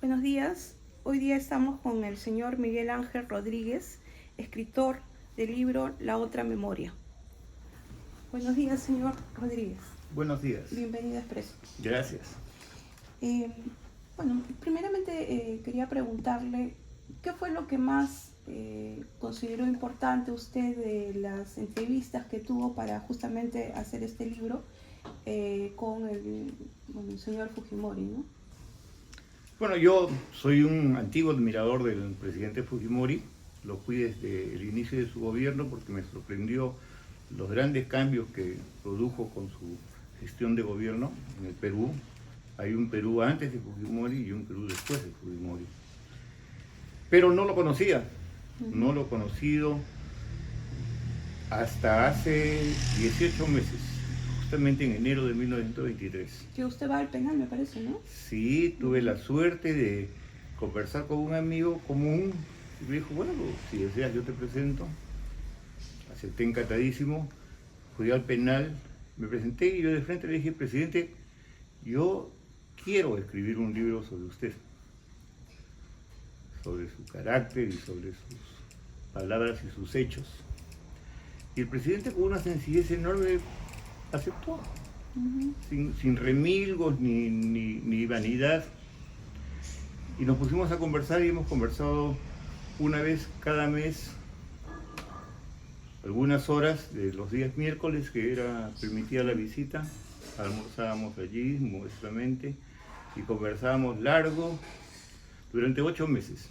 Buenos días. Hoy día estamos con el señor Miguel Ángel Rodríguez, escritor del libro La Otra Memoria. Buenos días, señor Rodríguez. Buenos días. Bienvenido a Expreso. Gracias. Primeramente quería preguntarle qué fue lo que más consideró importante usted de las entrevistas que tuvo para justamente hacer este libro con el señor Fujimori, ¿no? Bueno, yo soy un antiguo admirador del presidente Fujimori. Lo fui desde el inicio de su gobierno porque me sorprendió los grandes cambios que produjo con su gestión de gobierno en el Perú. Hay un Perú antes de Fujimori y un Perú después de Fujimori. Pero no lo conocía, no lo he conocido hasta hace 18 meses, justamente en enero de 1923. Que usted va al penal, me parece, ¿no? Sí, tuve la suerte de conversar con un amigo común y me dijo, bueno, si deseas yo te presento. Acepté encantadísimo, fui al penal, me presenté y yo de frente le dije, presidente, yo quiero escribir un libro sobre usted, sobre su carácter y sobre sus palabras y sus hechos. Y el presidente con una sencillez enorme aceptó, sin remilgos ni vanidad. Y nos pusimos a conversar y hemos conversado una vez cada mes, algunas horas de los días miércoles que permitía la visita, almorzábamos allí modestamente y conversábamos largo durante 8 meses.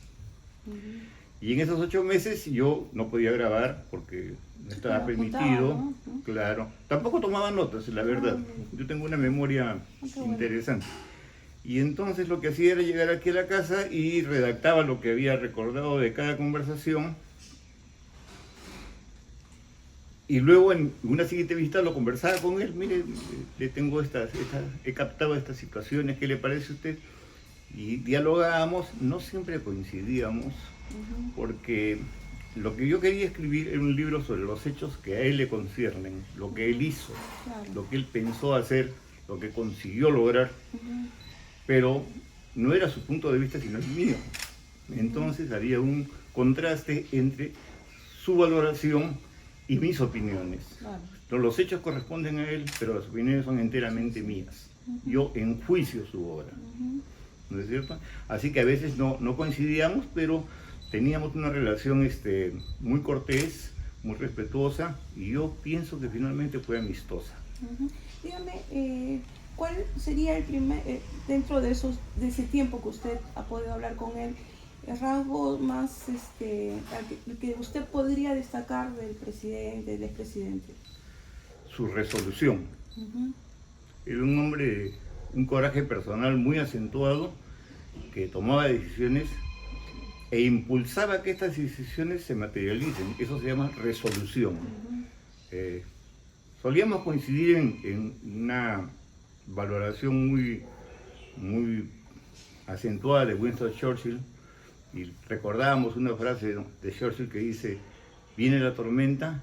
Y en esos 8 meses yo no podía grabar porque no estaba permitido, ¿no? Claro. Tampoco tomaba notas, la verdad. Yo tengo una memoria interesante. Y entonces lo que hacía era llegar aquí a la casa y redactaba lo que había recordado de cada conversación. Y luego en una siguiente visita lo conversaba con él. Mire, le tengo he captado estas situaciones, ¿qué le parece a usted? Y dialogábamos, no siempre coincidíamos, porque lo que yo quería escribir era un libro sobre los hechos que a él le conciernen, lo que él hizo, lo que él pensó hacer, lo que consiguió lograr, pero no era su punto de vista sino el mío. Entonces había un contraste entre su valoración y mis opiniones. Los hechos corresponden a él, pero las opiniones son enteramente mías. Yo enjuicio su obra. ¿No es cierto? Así que a veces no coincidíamos, pero teníamos una relación muy cortés, muy respetuosa, y yo pienso que finalmente fue amistosa. Dígame, ¿cuál sería el primer, dentro de ese tiempo que usted ha podido hablar con él, el rasgo más que usted podría destacar del expresidente? Su resolución. Era un hombre de un coraje personal muy acentuado, que tomaba decisiones e impulsaba que estas decisiones se materialicen. Eso se llama resolución. Solíamos coincidir en una valoración muy acentuada de Winston Churchill, y recordábamos una frase de Churchill que dice: viene la tormenta,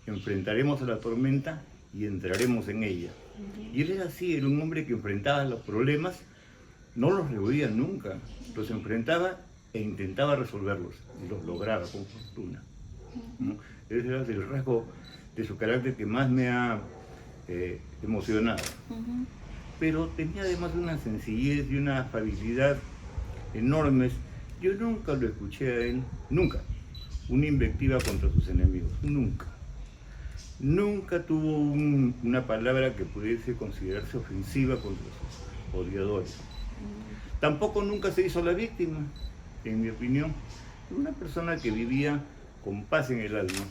enfrentaremos a la tormenta y entraremos en ella. Y él era así, era un hombre que enfrentaba los problemas, no los rehuía nunca, los enfrentaba e intentaba resolverlos, y los lograba con fortuna. Ese era el rasgo de su carácter que más me ha emocionado. Pero tenía además una sencillez y una afabilidad enormes. Yo nunca lo escuché a él, nunca, una invectiva contra sus enemigos, nunca. Nunca tuvo una palabra que pudiese considerarse ofensiva contra sus odiadores. Tampoco nunca se hizo la víctima, en mi opinión. Una persona que vivía con paz en el alma,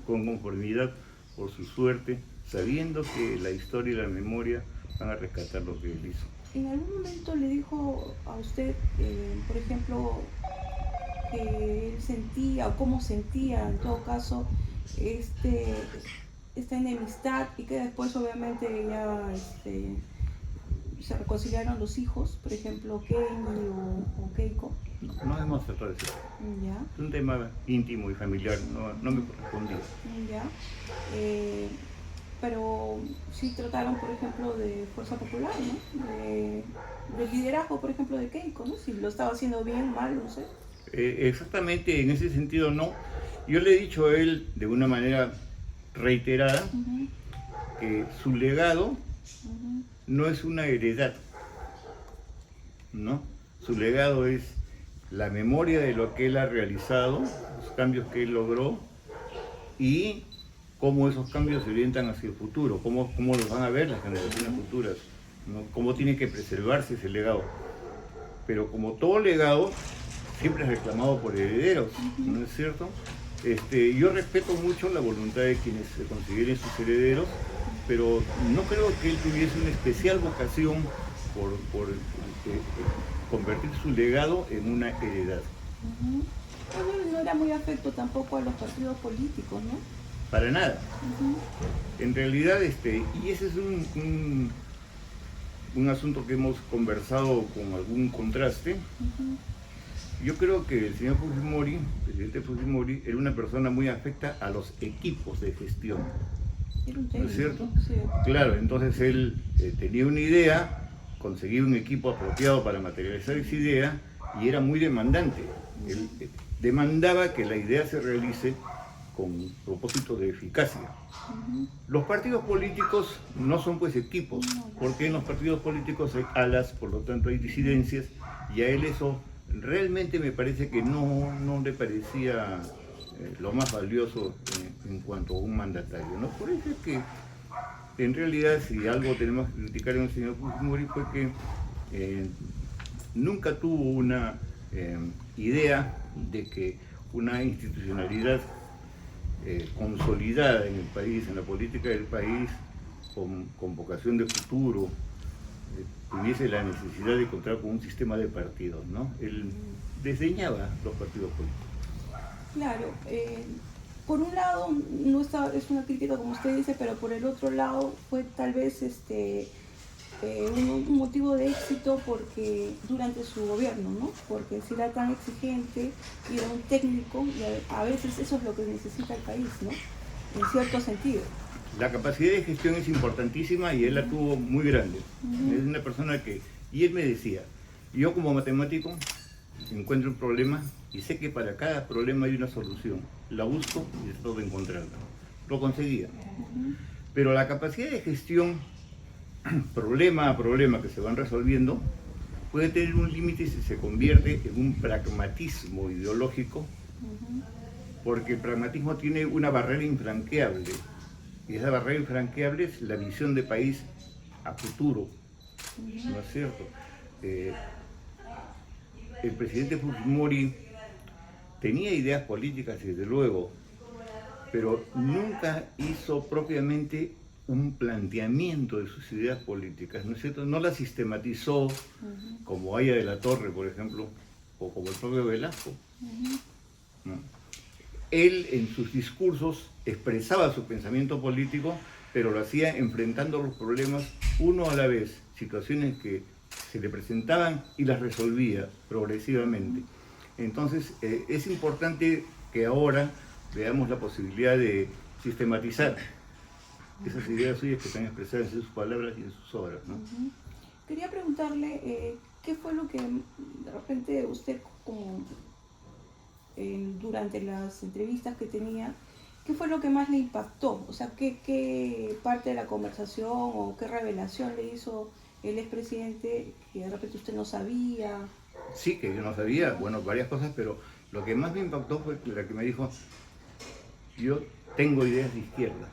con conformidad por su suerte, sabiendo que la historia y la memoria van a rescatar lo que él hizo. ¿En algún momento le dijo a usted, por ejemplo, que él sentía o cómo sentía en todo caso esta enemistad, y que después obviamente ya se reconciliaron los hijos, por ejemplo Kenny o Keiko? No hemos tratado de eso. ¿Ya? Es un tema íntimo y familiar, no me correspondía. ¿Ya? pero sí trataron, por ejemplo, de Fuerza Popular, ¿no? Del liderazgo, por ejemplo, de Keiko, ¿no? Si lo estaba haciendo bien, mal, no sé. Exactamente en ese sentido no. Yo le he dicho a él de una manera reiterada Ujú, que su legado ujú, no es una heredad, ¿no? Su legado es la memoria de lo que él ha realizado, los cambios que él logró y cómo esos cambios se orientan hacia el futuro, cómo los van a ver las generaciones futuras, ¿no? Cómo tiene que preservarse ese legado. Pero como todo legado, siempre es reclamado por herederos, ujú. ¿no es cierto? Yo respeto mucho la voluntad de quienes se consideren sus herederos, pero no creo que él tuviese una especial vocación por convertir su legado en una heredad. Ujú. Bueno, él no era muy afecto tampoco a los partidos políticos, ¿no? Para nada. Ujú, En realidad, y ese es un asunto que hemos conversado con algún contraste. ujú. Yo creo que el señor Fujimori, el presidente Fujimori, era una persona muy afecta a los equipos de gestión, Era un ¿no es técnico, cierto? sí. Claro, entonces él tenía una idea, conseguía un equipo apropiado para materializar esa idea y era muy demandante. Él demandaba que la idea se realice con propósito de eficacia. Ujú. Los partidos políticos no son pues equipos, No, porque en los partidos políticos hay alas, por lo tanto hay disidencias, y a él eso realmente me parece que no le parecía lo más valioso en cuanto a un mandatario, ¿no? Por eso es que en realidad si algo tenemos que criticar en el señor Fujimori fue que eh, nunca tuvo una idea de que una institucionalidad consolidada en el país, en la política del país, con vocación de futuro, tuviese la necesidad de contar con un sistema de partidos, ¿no? Él desdeñaba los partidos políticos. claro, por un lado no está, es una crítica como usted dice, pero por el otro lado fue tal vez un motivo de éxito porque durante su gobierno, ¿no? Porque si era tan exigente y era un técnico, y a veces eso es lo que necesita el país, ¿no? En cierto sentido. La capacidad de gestión es importantísima y él la tuvo muy grande. Es Ujú, una persona que, y él me decía, yo como matemático encuentro un problema y sé que para cada problema hay una solución. La busco y trato de encontrarla. Lo conseguía. ujú, Pero la capacidad de gestión, problema a problema que se van resolviendo, puede tener un límite si se convierte en un pragmatismo ideológico, ujú, porque el pragmatismo tiene una barrera infranqueable. Y esa barrera infranqueable es la visión de país a futuro, ¿no es cierto? Eh, el presidente Fujimori tenía ideas políticas, desde luego, pero nunca hizo propiamente un planteamiento de sus ideas políticas, ¿no es cierto? No las sistematizó ujú, como Aya de la Torre, por ejemplo, o como el propio Velasco, ujú. ¿no? Él en sus discursos expresaba su pensamiento político, pero lo hacía enfrentando los problemas uno a la vez, situaciones que se le presentaban y las resolvía progresivamente. Entonces es importante que ahora veamos la posibilidad de sistematizar esas ideas suyas que están expresadas en sus palabras y en sus obras, ¿no? Ujú. Quería preguntarle qué fue lo que de repente usted como durante las entrevistas que tenía, qué fue lo que más le impactó, o sea, qué parte de la conversación o qué revelación le hizo el expresidente que de repente usted no sabía. Sí, que yo no sabía, bueno, varias cosas, pero lo que más me impactó fue la que me dijo, yo tengo ideas de izquierda.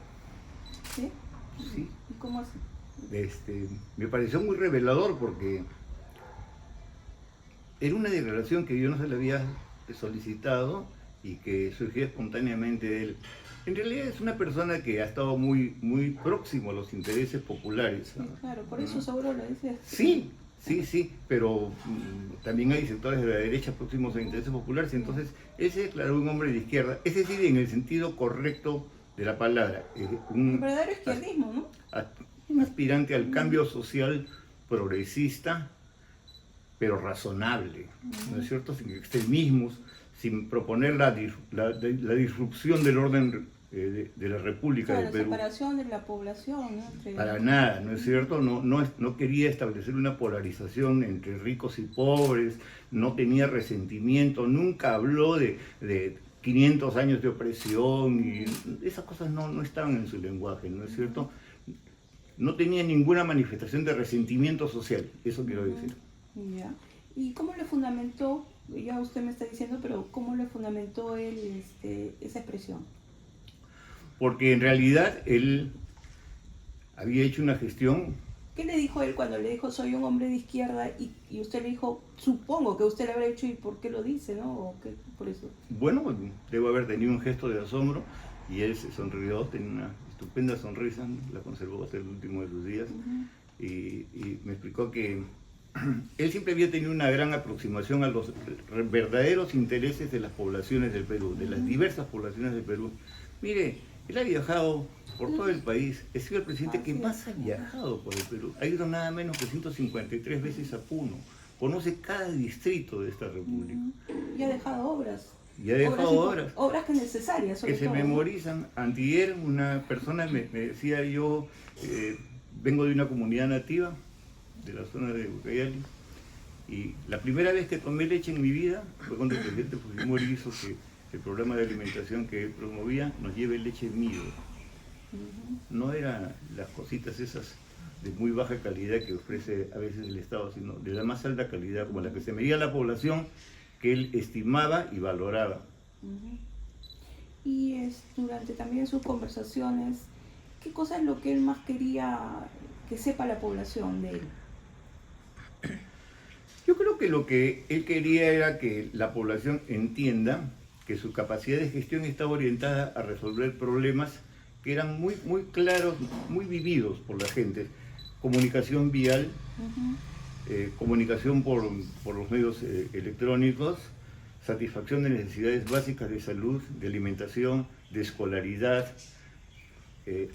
¿Sí? Sí, ¿Y cómo así? me pareció muy revelador porque era una declaración que yo no se le había solicitado y que surgió espontáneamente de él. En realidad es una persona que ha estado muy próximo a los intereses populares, Sí, claro, por eso ¿no? seguro lo dice. Sí, sí, pero también hay sectores de la derecha próximos a intereses populares, entonces él se declaró un hombre de izquierda, es decir, en el sentido correcto de la palabra, Un verdadero izquierdismo, ¿no? un aspirante al cambio social progresista, pero razonable, ¿no es cierto? Sin extremismos, sin proponer la disrupción del orden de la República Claro, del Perú. la separación de la población, ¿no? Para nada, ¿no es cierto? No quería establecer una polarización entre ricos y pobres, no tenía resentimiento, nunca habló de 500 años de opresión, y esas cosas no estaban en su lenguaje, ¿no es cierto? No tenía ninguna manifestación de resentimiento social, eso quiero decir. Ya. ¿Y cómo le fundamentó, ya usted me está diciendo, pero cómo le fundamentó él esa expresión? Porque en realidad él había hecho una gestión. ¿Qué le dijo él cuando le dijo soy un hombre de izquierda y usted le dijo, supongo que usted le habrá dicho y por qué lo dice, ¿no? ¿O qué, por eso? Bueno, debo haber tenido un gesto de asombro y él se sonrió, tenía una estupenda sonrisa, la conservó hasta el último de sus días. Y me explicó que él siempre había tenido una gran aproximación a los verdaderos intereses de las poblaciones del Perú, de las diversas poblaciones del Perú. Mire, él ha viajado por todo el país, ha sido el presidente que más ha viajado por el Perú, ha ido nada menos que 153 veces a Puno, conoce cada distrito de esta república. Y ha dejado obras. Y ha dejado obras. Obras que necesarias, sobre que se todo, memorizan. Antier una persona me decía, yo vengo de una comunidad nativa, de la zona de Ucayali, y la primera vez que tomé leche en mi vida fue cuando el presidente Fujimori hizo que el programa de alimentación que él promovía nos lleve leche Mido. No eran las cositas esas de muy baja calidad que ofrece a veces el Estado, sino de la más alta calidad, como la que se medía la población que él estimaba y valoraba. Y durante también sus conversaciones, ¿qué cosa es lo que él más quería que sepa la población de él? Yo creo que lo que él quería era que la población entienda que su capacidad de gestión está orientada a resolver problemas que eran muy claros, muy vividos por la gente. Comunicación vial, comunicación por los medios electrónicos, satisfacción de necesidades básicas de salud, de alimentación, de escolaridad,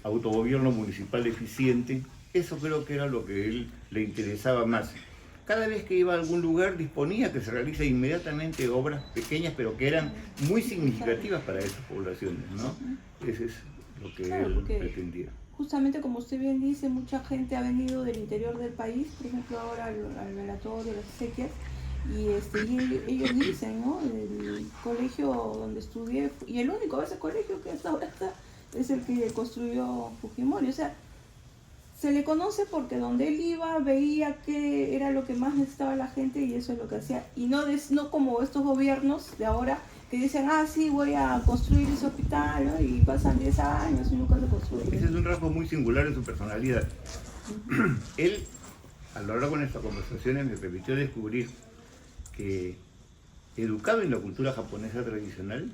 autogobierno municipal eficiente. Eso creo que era lo que a él le interesaba más. Cada vez que iba a algún lugar disponía que se realice inmediatamente obras pequeñas, pero que eran muy significativas para esas poblaciones, ¿no? Ese es lo que él pretendía. Justamente como usted bien dice, mucha gente ha venido del interior del país, por ejemplo ahora al velatorio de las exequias, y ellos dicen, ¿no? El colegio donde estudié, y el único ese colegio que hasta ahora está, es el que construyó Fujimori. O sea, se le conoce porque donde él iba veía que era lo que más necesitaba la gente y eso es lo que hacía. Y no como estos gobiernos de ahora que dicen, sí, voy a construir ese hospital, ¿no? Y pasan 10 años y nunca se construye. Ese es un rasgo muy singular en su personalidad. Él, a lo largo de nuestras conversaciones, me permitió descubrir que, educado en la cultura japonesa tradicional,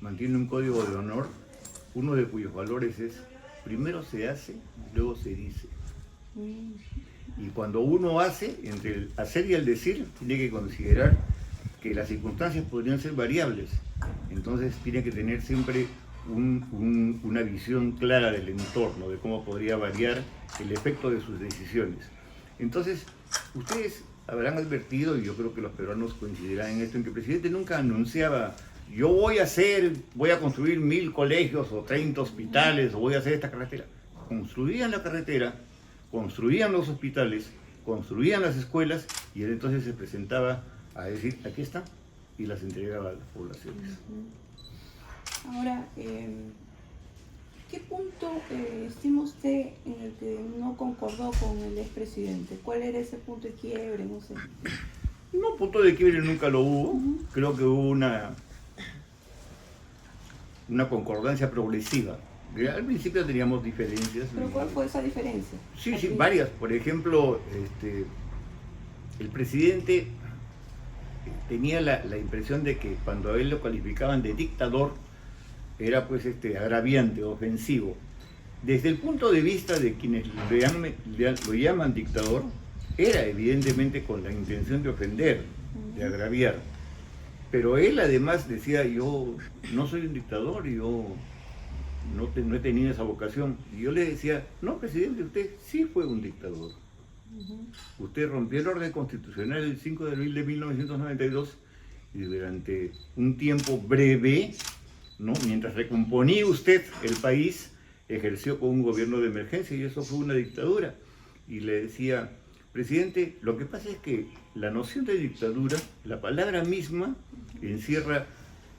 mantiene un código de honor, uno de cuyos valores es: primero se hace, luego se dice. Y cuando uno hace, entre el hacer y el decir, tiene que considerar que las circunstancias podrían ser variables. Entonces tiene que tener siempre una visión clara del entorno, de cómo podría variar el efecto de sus decisiones. Entonces, ustedes habrán advertido, y yo creo que los peruanos coincidirán en esto, en que el presidente nunca anunciaba: yo voy a construir 1000 colegios o 30 hospitales, o voy a hacer esta carretera. Construían la carretera, construían los hospitales, construían las escuelas, y él entonces se presentaba a decir, aquí está, y las entregaba a las poblaciones. Ahora, ¿qué punto estima usted en el que no concordó con el expresidente? ¿Cuál era ese punto de quiebre? No sé. No, punto de quiebre nunca lo hubo. Creo que hubo una concordancia progresiva. Al principio teníamos diferencias. ¿Pero cuál fue esa diferencia? Sí, varias. Por ejemplo, el presidente tenía la impresión de que cuando a él lo calificaban de dictador, era pues agraviante, ofensivo. Desde el punto de vista de quienes lo llaman dictador, era evidentemente con la intención de ofender, de agraviar. Pero él además decía, yo no soy un dictador, yo no he tenido esa vocación. Y yo le decía, no, presidente, usted sí fue un dictador. Usted rompió el orden constitucional el 5 de abril de 1992 y durante un tiempo breve ¿no? Mientras recomponía usted el país, ejerció con un gobierno de emergencia y eso fue una dictadura. Y le decía, presidente, lo que pasa es que la noción de dictadura, la palabra misma, encierra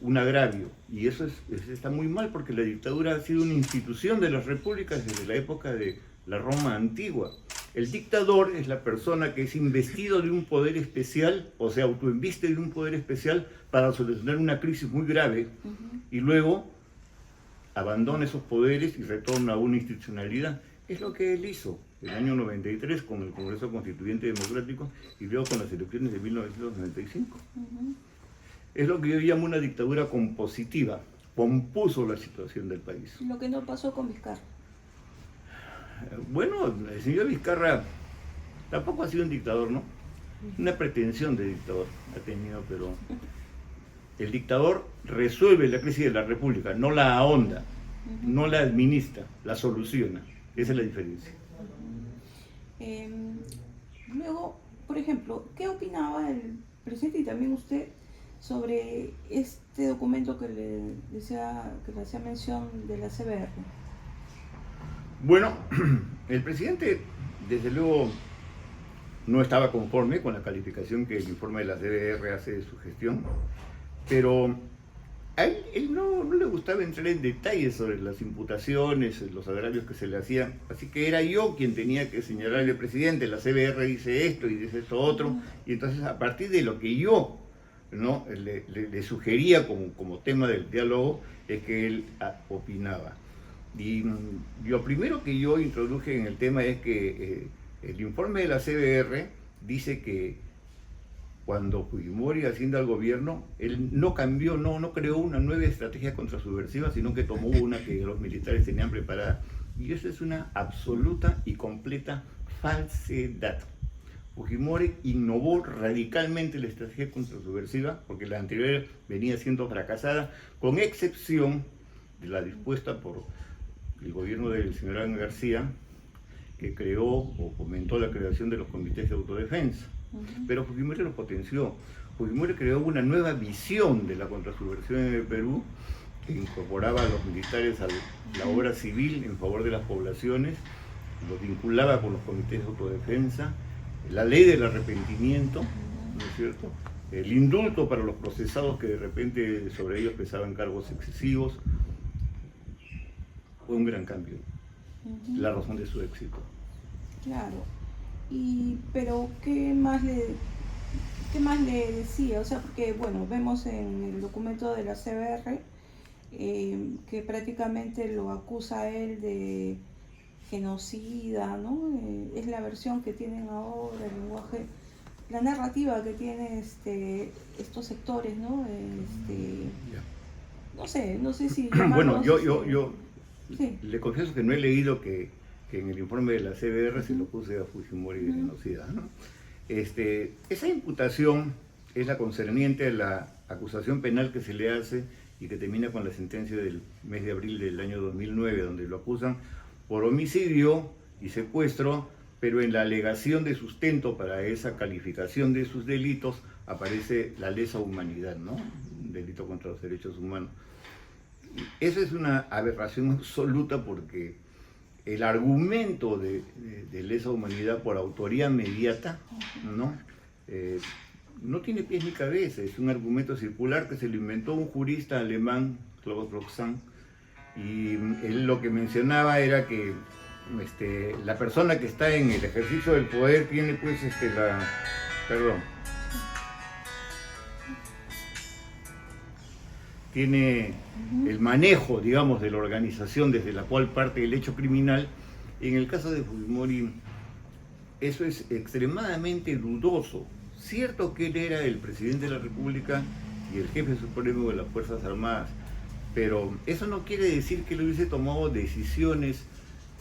un agravio. Y eso está muy mal porque la dictadura ha sido una institución de las repúblicas desde la época de la Roma antigua. El dictador es la persona que es investido de un poder especial, o se autoinviste de un poder especial para solucionar una crisis muy grave y luego abandona esos poderes y retorna a una institucionalidad. Es lo que él hizo en el año 93 con el Congreso Constituyente Democrático y luego con las elecciones de 1995. Es lo que yo llamo una dictadura compositiva, compuso la situación del país. Lo que no pasó con Vizcarra. Bueno, el señor Vizcarra tampoco ha sido un dictador, ¿no? Una pretensión de dictador ha tenido, pero el dictador resuelve la crisis de la República, no la ahonda, no la administra, la soluciona. Esa es la diferencia. Luego, por ejemplo, ¿qué opinaba el presidente y también usted sobre este documento que le hacía mención de la CBR? Bueno, el presidente, desde luego, no estaba conforme con la calificación que el informe de la CBR hace de su gestión, pero a él no le gustaba entrar en detalles sobre las imputaciones, los agravios que se le hacían, así que era yo quien tenía que señalarle al presidente, la CBR dice esto y dice esto otro, y entonces a partir de lo que yo, ¿no?, le sugería como tema del diálogo, es que él opinaba. Y lo primero que yo introduje en el tema es que el informe de la CBR dice que cuando Fujimori asciende al gobierno, él no cambió, no creó una nueva estrategia contrasubversiva, sino que tomó una que los militares tenían preparada. Y eso es una absoluta y completa falsedad. Fujimori innovó radicalmente la estrategia contrasubversiva, porque la anterior venía siendo fracasada, con excepción de la dispuesta por el gobierno del señor Alan García, que creó o fomentó la creación de los comités de autodefensa. Pero Fujimori lo potenció. Fujimori creó una nueva visión de la contrasubversión en el Perú, que incorporaba a los militares a la obra civil en favor de las poblaciones, los vinculaba con los comités de autodefensa, la ley del arrepentimiento, ¿no es cierto?, el indulto para los procesados que de repente sobre ellos pesaban cargos excesivos. Fue un gran cambio, la razón de su éxito. Claro, pero ¿qué más le decía? O sea, porque bueno, vemos en el documento de la CBR que prácticamente lo acusa a él de genocida, ¿no? Es la versión que tienen ahora, el lenguaje, la narrativa que tienen estos sectores, ¿no? No sé si bueno, yo sí, le confieso que no he leído que en el informe de la CBR se lo acuse a Fujimori de genocida, ¿no? Esa imputación es la concerniente a la acusación penal que se le hace y que termina con la sentencia del mes de abril del año 2009, donde lo acusan por homicidio y secuestro, pero en la alegación de sustento para esa calificación de sus delitos aparece la lesa humanidad, ¿no? Un delito contra los derechos humanos. Esa es una aberración absoluta porque el argumento de lesa humanidad por autoría mediata, ¿no? No tiene pies ni cabeza, es un argumento circular que se lo inventó un jurista alemán, Klaus Roxanne, y él lo que mencionaba era que la persona que está en el ejercicio del poder tiene pues tiene el manejo, digamos, de la organización desde la cual parte el hecho criminal. En el caso de Fujimori, eso es extremadamente dudoso. Cierto que él era el presidente de la República y el jefe supremo de las Fuerzas Armadas, pero eso no quiere decir que él hubiese tomado decisiones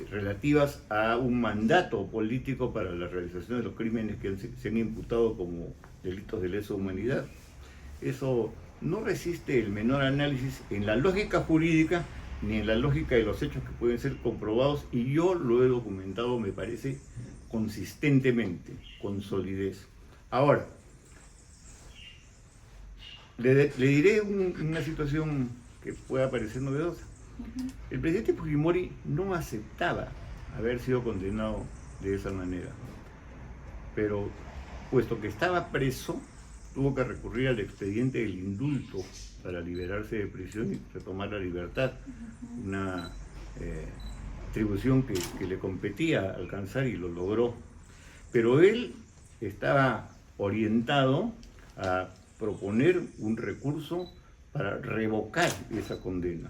relativas a un mandato político para la realización de los crímenes que se han imputado como delitos de lesa humanidad. Eso no resiste el menor análisis en la lógica jurídica ni en la lógica de los hechos que pueden ser comprobados, y yo lo he documentado, me parece, consistentemente, con solidez. Ahora, le diré una situación que pueda parecer novedosa. El presidente Fujimori no aceptaba haber sido condenado de esa manera, pero puesto que estaba preso, tuvo que recurrir al expediente del indulto para liberarse de prisión y retomar la libertad, una atribución que le competía alcanzar y lo logró. Pero él estaba orientado a proponer un recurso para revocar esa condena,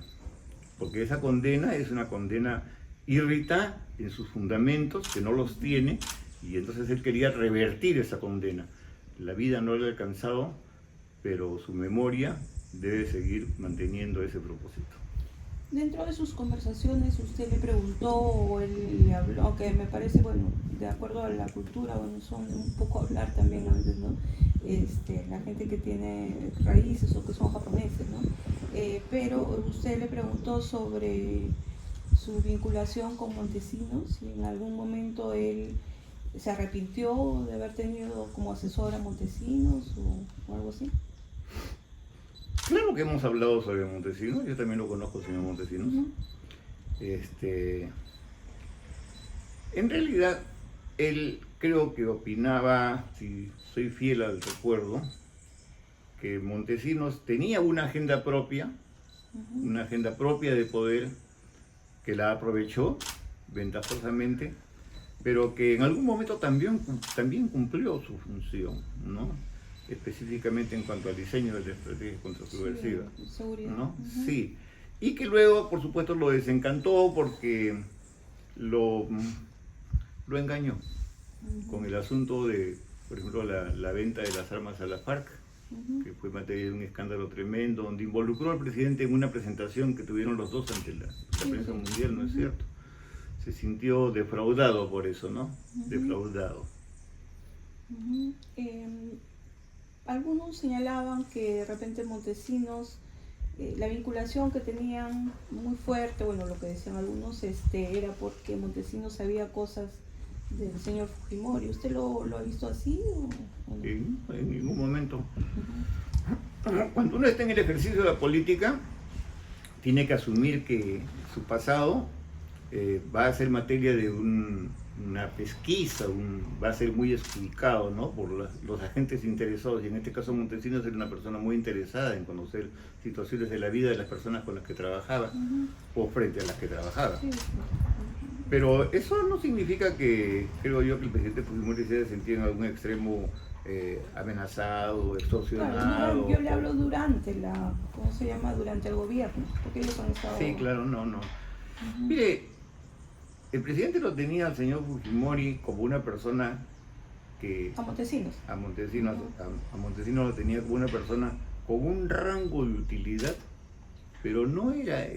porque esa condena es una condena írrita en sus fundamentos, que no los tiene, y entonces él quería revertir esa condena. La vida no lo ha alcanzado, pero su memoria debe seguir manteniendo ese propósito. Dentro de sus conversaciones usted le preguntó o él le habló, aunque me parece, bueno, de acuerdo a la cultura, bueno, son un poco hablar también a veces, ¿no? La gente que tiene raíces o que son japoneses, ¿no? Pero usted le preguntó sobre su vinculación con Montesinos y en algún momento él se arrepintió de haber tenido como asesor a Montesinos o algo así. Claro que hemos hablado sobre Montesinos, yo también lo conozco, señor Montesinos. En realidad, él creo que opinaba, si soy fiel al recuerdo, que Montesinos tenía una agenda propia de poder, que la aprovechó ventajosamente, pero que en algún momento también cumplió su función, ¿no? Específicamente en cuanto al diseño de la estrategia contrasubversiva, ¿no? Sí, y que luego, por supuesto, lo desencantó porque lo engañó con el asunto de, por ejemplo, la venta de las armas a la FARC, que fue materia de un escándalo tremendo, donde involucró al presidente en una presentación que tuvieron los dos ante la prensa mundial, ¿no es cierto? Se sintió defraudado por eso, ¿no? Defraudado. Algunos señalaban que de repente Montesinos, la vinculación que tenían muy fuerte, bueno, lo que decían algunos, era porque Montesinos sabía cosas del señor Fujimori. ¿Usted lo ha visto así o no? En ningún momento. Cuando uno está en el ejercicio de la política, tiene que asumir que su pasado va a ser materia de una pesquisa, va a ser muy explicado, ¿no? Por los agentes interesados, y en este caso Montesinos era una persona muy interesada en conocer situaciones de la vida de las personas con las que trabajaba o frente a las que trabajaba. Pero eso no significa que, creo yo, que el presidente Fujimori se haya sentido en algún extremo amenazado, extorsionado. Claro, yo le hablo durante ¿cómo se llama? Durante el gobierno, porque ellos han estado... Sí, claro, no. Mire, el presidente lo tenía al señor Fujimori como una persona que... A Montesinos. A Montesinos lo tenía como una persona con un rango de utilidad, pero no era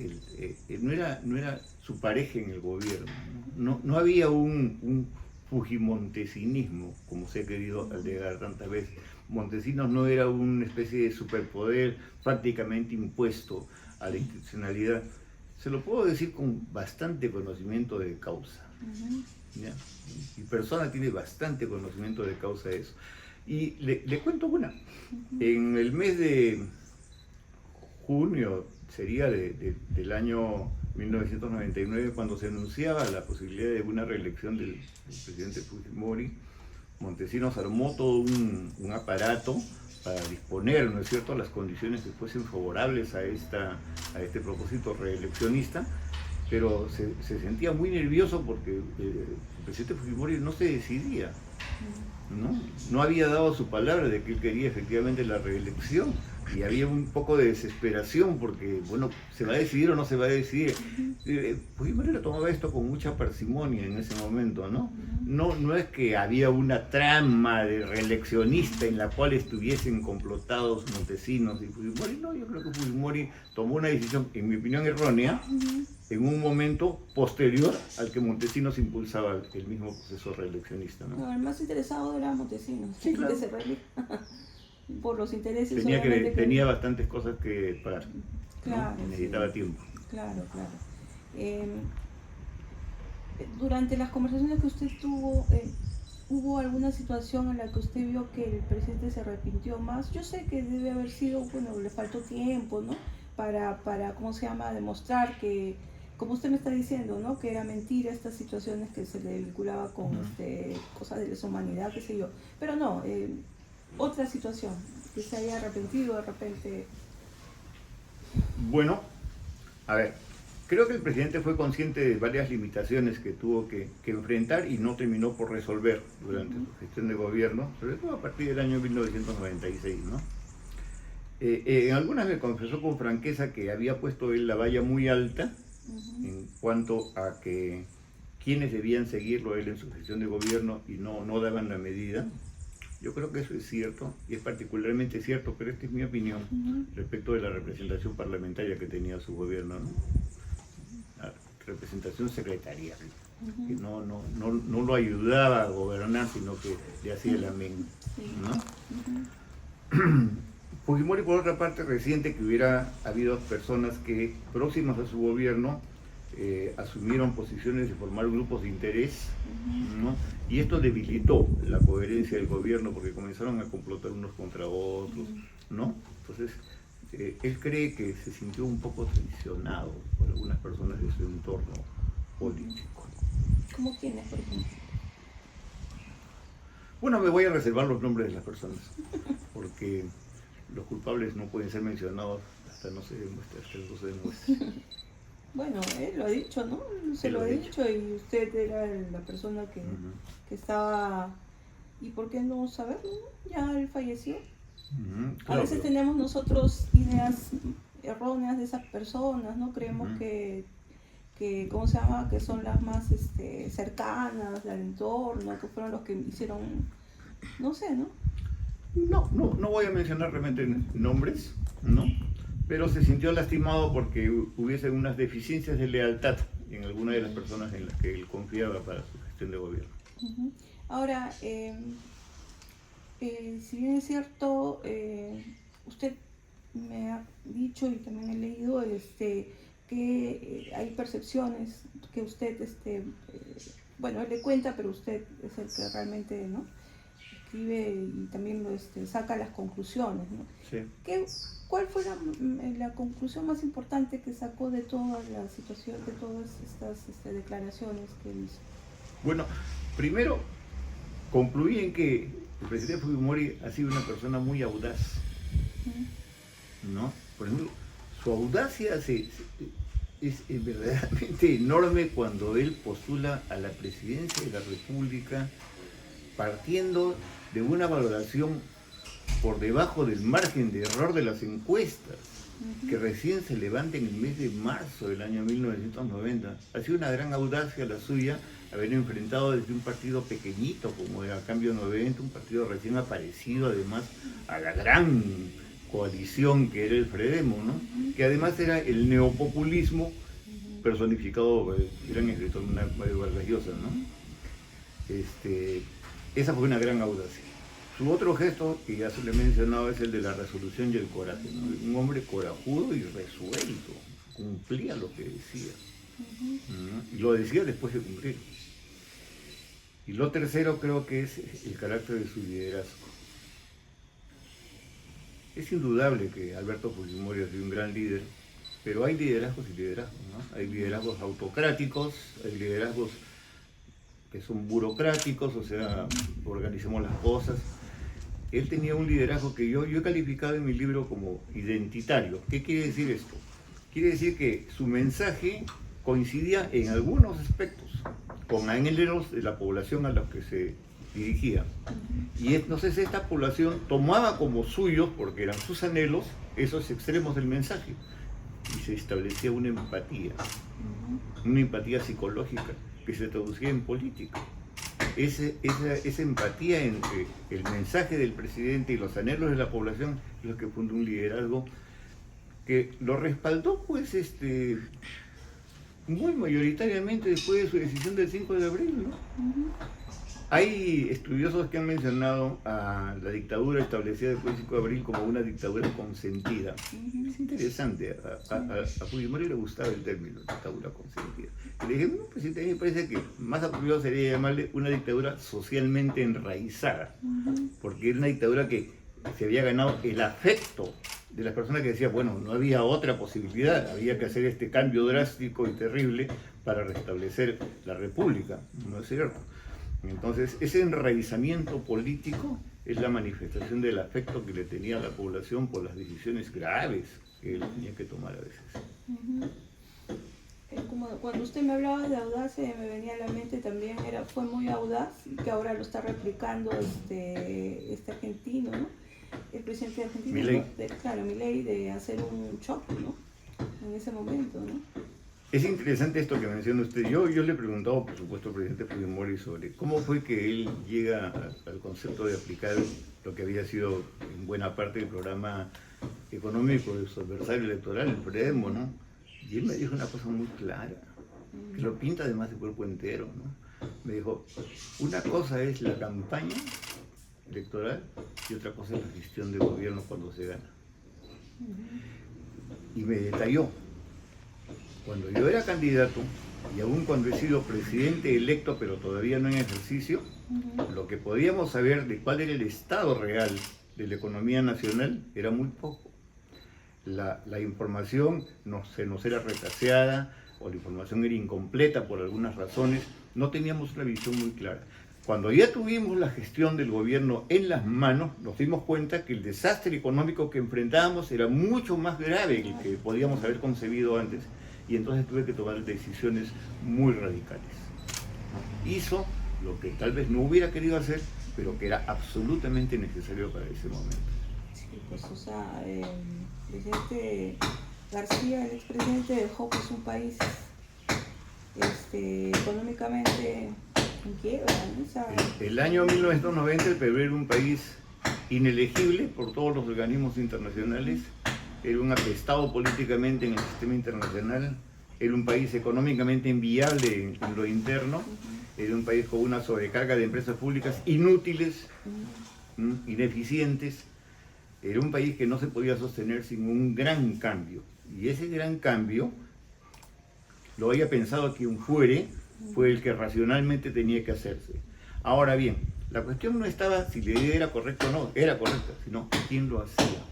su pareja en el gobierno. No había un fujimontesinismo, como se ha querido alegar tantas veces. Montesinos no era una especie de superpoder prácticamente impuesto a la institucionalidad. Se lo puedo decir con bastante conocimiento de causa. ¿Ya? Mi persona tiene bastante conocimiento de causa de eso. Y le cuento una. En el mes de junio, sería del año 1999, cuando se anunciaba la posibilidad de una reelección del presidente Fujimori, Montesinos armó todo un aparato para disponer, ¿no es cierto?, las condiciones que fuesen favorables a este propósito reeleccionista, pero se sentía muy nervioso porque el presidente Fujimori no se decidía, no había dado su palabra de que él quería efectivamente la reelección, y había un poco de desesperación porque, bueno, ¿se va a decidir o no se va a decidir? Fujimori lo tomaba esto con mucha parsimonia en ese momento, ¿no? No es que había una trama de reeleccionista en la cual estuviesen complotados Montesinos y Fujimori. No, yo creo que Fujimori tomó una decisión, en mi opinión, errónea, en un momento posterior al que Montesinos impulsaba el mismo proceso reeleccionista, ¿no? No, el más interesado era Montesinos, sí, claro. que se por los intereses. Tenía bastantes cosas que pagar, claro, ¿no? Necesitaba tiempo. Claro. Durante las conversaciones que usted tuvo, ¿hubo alguna situación en la que usted vio que el presidente se arrepintió más? Yo sé que debe haber sido, bueno, le faltó tiempo, ¿no? ¿cómo se llama?, demostrar que, como usted me está diciendo, ¿no?, que era mentira estas situaciones que se le vinculaba con cosas de lesa humanidad, qué sé yo. Pero no, otra situación, que se haya arrepentido de repente. Bueno, a ver, creo que el presidente fue consciente de varias limitaciones que tuvo que enfrentar y no terminó por resolver durante su gestión de gobierno, sobre todo a partir del año 1996, ¿no? En algunas me confesó con franqueza que había puesto él la valla muy alta en cuanto a que quienes debían seguirlo a él en su gestión de gobierno y no daban la medida. Yo creo que eso es cierto, y es particularmente cierto, pero esta es mi opinión respecto de la representación parlamentaria que tenía su gobierno, ¿no? La representación secretarial, que no lo ayudaba a gobernar, sino que le hacía el amén, ¿no? Fujimori, por otra parte, reciente que hubiera habido personas que, próximas a su gobierno, asumieron posiciones de formar grupos de interés, ¿no? Y esto debilitó la coherencia del gobierno porque comenzaron a complotar unos contra otros, ¿no? Entonces, él cree que se sintió un poco traicionado por algunas personas de su entorno político. ¿Cómo quiénes, por ejemplo? Bueno, me voy a reservar los nombres de las personas, porque los culpables no pueden ser mencionados hasta no se demuestre. Bueno, él lo ha dicho, ¿no? Se lo ha dicho y usted era la persona que estaba... ¿Y por qué no saberlo? Ya él falleció. Claro, A veces tenemos nosotros ideas erróneas de esas personas, ¿no? Creemos que ¿cómo se llama?, que son las más cercanas al entorno, que fueron los que hicieron, no sé, ¿no? No voy a mencionar realmente nombres, ¿no? Pero se sintió lastimado porque hubiese unas deficiencias de lealtad en alguna de las personas en las que él confiaba para su gestión de gobierno. Ahora, si bien es cierto, usted me ha dicho y también he leído que hay percepciones que usted, bueno, él le cuenta, pero usted es el que realmente, ¿no?, escribe y también saca las conclusiones, ¿no? Sí. ¿Cuál fue la conclusión más importante que sacó de toda la situación, de todas estas declaraciones que él hizo? Bueno, primero concluí en que el presidente Fujimori ha sido una persona muy audaz, ¿no? Por ejemplo, su audacia es verdaderamente enorme cuando él postula a la presidencia de la República partiendo de una valoración por debajo del margen de error de las encuestas, que recién se levanta en el mes de marzo del año 1990. Ha sido una gran audacia la suya haber enfrentado desde un partido pequeñito como era Cambio 90, un partido recién aparecido, además a la gran coalición que era el Fredemo, ¿no? Que además era el neopopulismo personificado por el gran escritor Mario Vargas Llosa, ¿no? Esa fue una gran audacia. Su otro gesto, que ya se le he mencionado, es el de la resolución y el coraje, ¿no? Un hombre corajudo y resuelto, cumplía lo que decía, ¿no? Y lo decía después de cumplir. Y lo tercero creo que es el carácter de su liderazgo. Es indudable que Alberto Fujimori ha sido un gran líder, pero hay liderazgos y liderazgos, ¿no? Hay liderazgos autocráticos, hay liderazgos que son burocráticos, o sea, organicemos las cosas. Él tenía un liderazgo que yo he calificado en mi libro como identitario. ¿Qué quiere decir esto? Quiere decir que su mensaje coincidía en algunos aspectos con anhelos de la población a los que se dirigía. Y entonces esta población tomaba como suyos, porque eran sus anhelos, esos extremos del mensaje. Y se establecía una empatía psicológica que se traducía en política. Esa empatía entre el mensaje del presidente y los anhelos de la población es lo que fundó un liderazgo que lo respaldó, pues, muy mayoritariamente después de su decisión del 5 de abril, ¿no? Hay estudiosos que han mencionado a la dictadura establecida después del 5 de abril como una dictadura consentida. Es interesante, a Fujimori le gustaba el término, dictadura consentida. Y le dije, no, pues a mí me parece que más apropiado sería llamarle una dictadura socialmente enraizada, porque era una dictadura que se había ganado el afecto de las personas que decían, bueno, no había otra posibilidad, había que hacer este cambio drástico y terrible para restablecer la República, ¿no es cierto? Entonces, ese enraizamiento político es la manifestación del afecto que le tenía a la población por las decisiones graves que él tenía que tomar a veces. Como cuando usted me hablaba de audacia, me venía a la mente también, fue muy audaz, que ahora lo está replicando este argentino, ¿no? El presidente argentino, Milei. claro, Milei, de hacer un choque, ¿no? En ese momento, ¿no? Es interesante esto que menciona usted. Yo le he preguntado, por supuesto, al presidente Fujimori sobre cómo fue que él llega al concepto de aplicar lo que había sido en buena parte del programa económico de su adversario electoral, el PREDEMO, ¿no? Y él me dijo una cosa muy clara, que lo pinta además de cuerpo entero, ¿no? Me dijo, una cosa es la campaña electoral y otra cosa es la gestión de gobierno cuando se gana. Y me detalló, cuando yo era candidato, y aún cuando he sido presidente electo, pero todavía no en ejercicio, lo que podíamos saber de cuál era el estado real de la economía nacional era muy poco. La información se nos era retaseada, o la información era incompleta por algunas razones, no teníamos una visión muy clara. Cuando ya tuvimos la gestión del gobierno en las manos, nos dimos cuenta que el desastre económico que enfrentábamos era mucho más grave que el que podíamos haber concebido antes, y entonces tuve que tomar decisiones muy radicales. Hizo lo que tal vez no hubiera querido hacer, pero que era absolutamente necesario para ese momento. Sí, pues, o sea, el presidente García, el expresidente, dejó pues un país económicamente en quiebra, ¿no? O sea, el año 1990 el Perú era un país inelegible por todos los organismos internacionales, era un apestado políticamente en el sistema internacional, era un país económicamente inviable en lo interno, era un país con una sobrecarga de empresas públicas inútiles, ineficientes, era un país que no se podía sostener sin un gran cambio. Y ese gran cambio, lo había pensado quien fuere, fue el que racionalmente tenía que hacerse. Ahora bien, la cuestión no estaba si la idea era correcta o no, era correcta, sino quién lo hacía.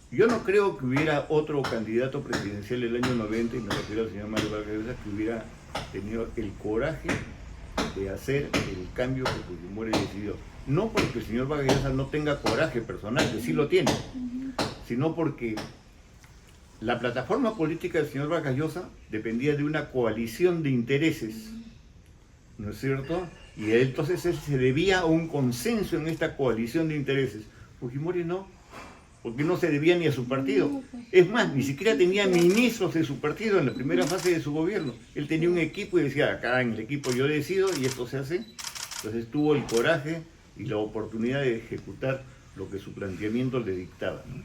Yo no creo que hubiera otro candidato presidencial el año 90, y me refiero al señor Mario Vargas Llosa, que hubiera tenido el coraje de hacer el cambio que Fujimori decidió. No porque el señor Vargas Llosa no tenga coraje personal, que sí lo tiene, sino porque la plataforma política del señor Vargas Llosa dependía de una coalición de intereses, ¿no es cierto? Y entonces él se debía a un consenso en esta coalición de intereses. Fujimori no, porque no se debía ni a su partido. Es más, ni siquiera tenía ministros de su partido en la primera fase de su gobierno. Él tenía un equipo y decía, acá en el equipo yo decido y esto se hace. Entonces tuvo el coraje y la oportunidad de ejecutar lo que su planteamiento le dictaba, ¿no?